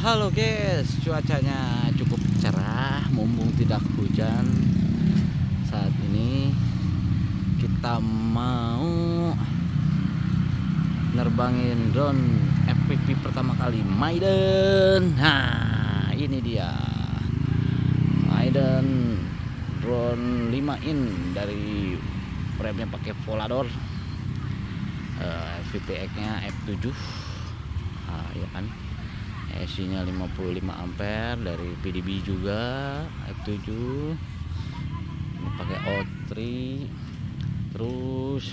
Halo guys, cuacanya cukup cerah, mumpung tidak hujan. Saat ini kita mau nerbangin drone FPV pertama kali Maiden. Nah, ini dia Maiden drone 5 in dari frame-nya pakai Volador, Vtx nya F7, ya kan. Ec-nya 55 ampere dari Speedybee juga F7. Ini pakai O3. Terus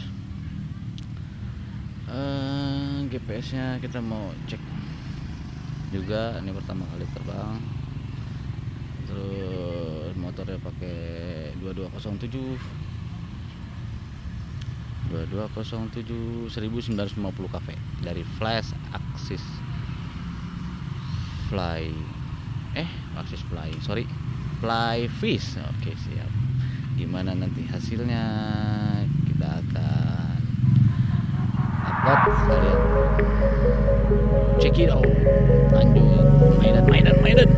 GPS-nya kita mau cek juga, ini pertama kali terbang. Terus motornya pakai 2207 1950 kV dari Flash Axis Flyfish. Oke, siap. Gimana nanti hasilnya kita akan upload, kalian check it out. Lanjut Maiden.